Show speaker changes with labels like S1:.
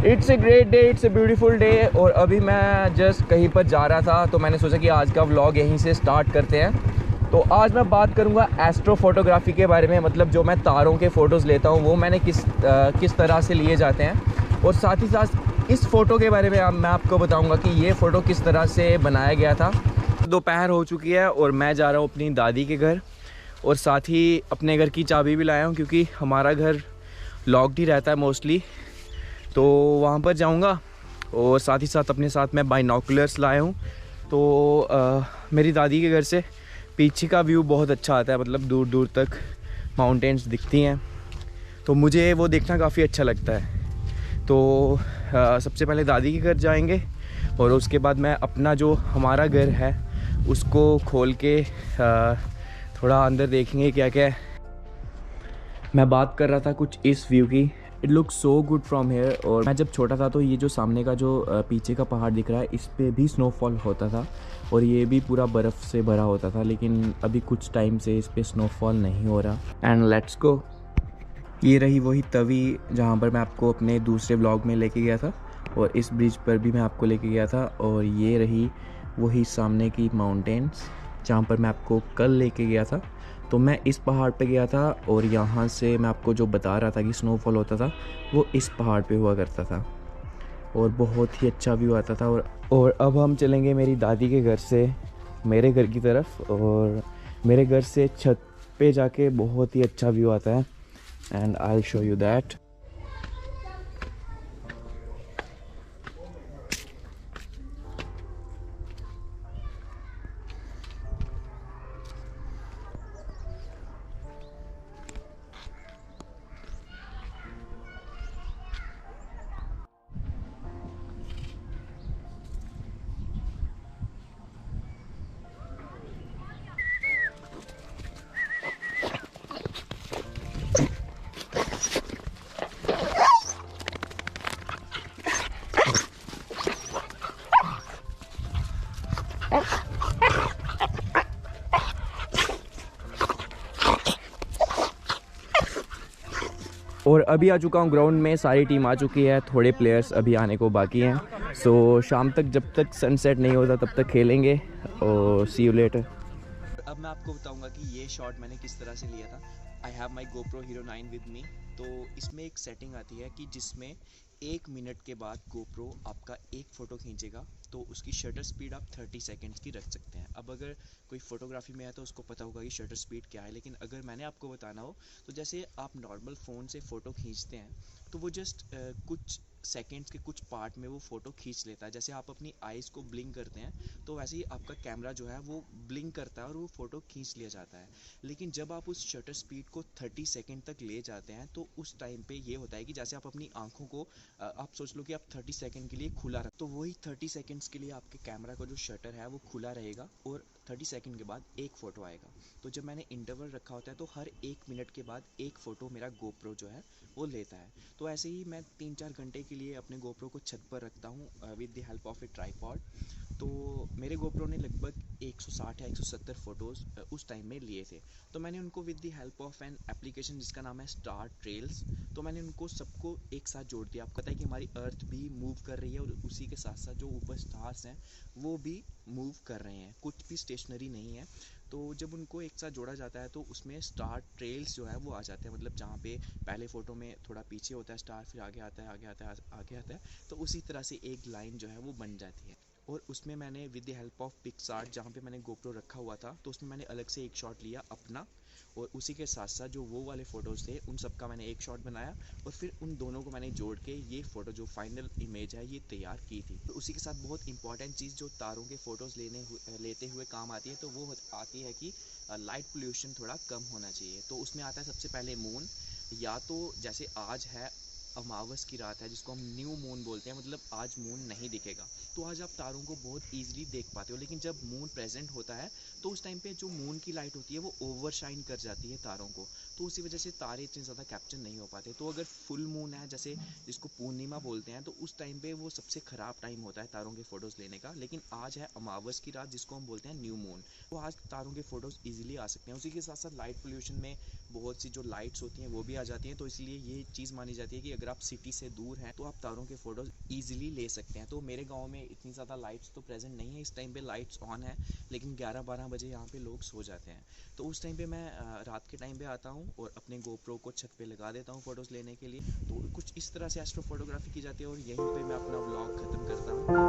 S1: It's a great day, it's a beautiful day. और अभी मैं जस्ट कहीं पर जा रहा था तो मैंने सोचा कि आज का व्लॉग यहीं से स्टार्ट करते हैं। तो आज मैं बात करूंगा एस्ट्रो फोटोग्राफी के बारे में, मतलब जो मैं तारों के फ़ोटोज़ लेता हूं वो मैंने किस तरह से लिए जाते हैं। और साथ ही साथ इस फ़ोटो के बारे में मैं आपको बताऊंगा कि ये फ़ोटो किस तरह से बनाया गया था। दोपहर हो चुकी है और मैं जा रहा हूँ अपनी दादी के घर, और साथ ही अपने घर की चाबी भी लाया हूँ क्योंकि हमारा घर लॉक्ड ही रहता है मोस्टली। तो वहाँ पर जाऊँगा, और साथ ही साथ अपने साथ मैं बाइनोकुलर्स लाया हूँ। तो मेरी दादी के घर से पीछे का व्यू बहुत अच्छा आता है, मतलब दूर दूर तक माउंटेन्स दिखती हैं, तो मुझे वो देखना काफ़ी अच्छा लगता है। तो सबसे पहले दादी के घर जाएंगे और उसके बाद मैं अपना जो हमारा घर है उसको खोल के थोड़ा अंदर देखेंगे क्या क्या है। मैं बात कर रहा था कुछ इस व्यू की। It looks so good from here. और मैं जब छोटा था तो ये जो सामने का जो पीछे का पहाड़ दिख रहा है इस पे भी स्नोफॉल होता था और ये भी पूरा बर्फ़ से भरा होता था, लेकिन अभी कुछ टाइम से इस पे स्नोफॉल नहीं हो रहा। And let's go. ये रही वही तवी जहाँ पर मैं आपको अपने दूसरे व्लॉग में लेके गया था, और इस ब्रिज पर भी मैं आपको लेके गया था। और ये रही वही सामने की माउंटेन्स जहाँ पर मैं आपको कल लेके गया था। तो मैं इस पहाड़ पे गया था और यहाँ से मैं आपको जो बता रहा था कि स्नोफॉल होता था वो इस पहाड़ पे हुआ करता था और बहुत ही अच्छा व्यू आता था। और अब हम चलेंगे मेरी दादी के घर से मेरे घर की तरफ, और मेरे घर से छत पे जाके बहुत ही अच्छा व्यू आता है, and I'll show you that. और अभी आ चुका हूँ ग्राउंड में, सारी टीम आ चुकी है, थोड़े प्लेयर्स अभी आने को बाकी हैं। सो शाम तक जब तक सनसेट नहीं होता तब तक खेलेंगे, और सी यू लेटर। अब मैं आपको बताऊंगा कि ये शॉट मैंने किस तरह से लिया था। I have my GoPro Hero 9 with me. तो इसमें एक सेटिंग आती है कि जिसमें 1 मिनट के बाद GoPro आपका एक फ़ोटो खींचेगा, तो उसकी शटर स्पीड आप 30 सेकेंड्स की रख सकते हैं। अब अगर कोई फ़ोटोग्राफी में है तो उसको पता होगा कि शटर स्पीड क्या है, लेकिन अगर मैंने आपको बताना हो तो जैसे आप नॉर्मल फ़ोन से फ़ोटो खींचते हैं तो वो जस्ट कुछ सेकेंड्स के कुछ पार्ट में वो फ़ोटो खींच लेता है। जैसे आप अपनी आइज़ को ब्लिंक करते हैं तो वैसे ही आपका कैमरा जो है वो ब्लिंक करता है और वो फ़ोटो खींच लिया जाता है। लेकिन जब आप उस शटर स्पीड को 30 सेकेंड तक ले जाते हैं तो उस टाइम पे ये होता है कि जैसे आप अपनी आंखों को आप सोच लो कि आप 30 सेकेंड के लिए खुला रख, तो वही 30 सेकेंड्स के लिए आपके कैमरा का जो शटर है वो खुला रहेगा और 30 सेकेंड के बाद एक फ़ोटो आएगा। तो जब मैंने इंटरवल रखा होता है तो हर 1 मिनट के बाद एक फ़ोटो मेरा GoPro जो है वो लेता है। तो ऐसे ही मैं 3-4 घंटे के लिए अपने GoPro को छत पर रखता हूँ with the help of A tripod. तो मेरे GoPro ने लगभग 160 या 170 फ़ोटोज़ उस टाइम में लिए थे। तो मैंने उनको with the help of an application जिसका नाम है स्टार ट्रेल्स, तो मैंने उनको सबको एक साथ जोड़ दिया। आपको पता है कि हमारी अर्थ भी मूव कर रही है और उसी के साथ साथ जो ऊपर स्टार्स हैं वो भी मूव कर रहे हैं, कुछ भी स्टेशनरी नहीं है। तो जब उनको एक साथ जोड़ा जाता है तो उसमें स्टार ट्रेल्स जो है वो आ जाते हैं, मतलब जहाँ पे पहले फ़ोटो में थोड़ा पीछे होता है स्टार, फिर आगे आता है, आगे आता है, आगे आता है, तो उसी तरह से एक लाइन जो है वो बन जाती है। और उसमें मैंने with the help of PicsArt, जहाँ पे मैंने GoPro रखा हुआ था, तो उसमें मैंने अलग से एक शॉट लिया अपना, और उसी के साथ साथ जो वो वाले फ़ोटोज़ थे उन सब का मैंने एक शॉट बनाया, और फिर उन दोनों को मैंने जोड़ के ये फ़ोटो जो फाइनल इमेज है ये तैयार की थी। तो उसी के साथ बहुत इंपॉर्टेंट चीज़ जो तारों के फ़ोटोज़ लेते हुए काम आती है, तो वो आती है कि लाइट पोल्यूशन थोड़ा कम होना चाहिए। तो उसमें आता है सबसे पहले मून, या तो जैसे आज है अमावस की रात है जिसको हम न्यू मून बोलते हैं, मतलब आज मून नहीं दिखेगा, तो आज आप तारों को बहुत ईजिली देख पाते हो। लेकिन जब मून प्रेजेंट होता है तो उस टाइम पे जो मून की लाइट होती है वो ओवरशाइन कर जाती है तारों को, तो उसी वजह से तारे इतने ज़्यादा कैप्चर नहीं हो पाते। तो अगर फुल मून है, जैसे जिसको पूर्णिमा बोलते हैं, तो उस टाइम पे वो सबसे ख़राब टाइम होता है तारों के फ़ोटोज़ लेने का। लेकिन आज है अमावस की रात, जिसको हम बोलते हैं न्यू मून, तो आज तारों के फ़ोटोज़ ईजिली आ सकते हैं। उसी के साथ साथ लाइट पोल्यूशन में बहुत सी जो लाइट्स होती हैं वो भी आ जाती हैं, तो इसलिए ये चीज़ मानी जाती है कि अगर आप सिटी से दूर हैं तो आप तारों के फ़ोटोज़ ईजिली ले सकते हैं। तो मेरे गाँव में इतनी ज़्यादा लाइट्स तो प्रेजेंट नहीं है इस टाइम पे, लाइट्स ऑन है, लेकिन 11-12 बजे यहाँ पे लोग सो जाते हैं। तो उस टाइम पे मैं रात के टाइम पे आता हूँ और अपने गोप्रो को छत पे लगा देता हूँ फ़ोटोज़ लेने के लिए। तो कुछ इस तरह से एस्ट्रो फोटोग्राफी की जाती है और यहीं पे मैं अपना व्लॉग ख़त्म करता हूँ।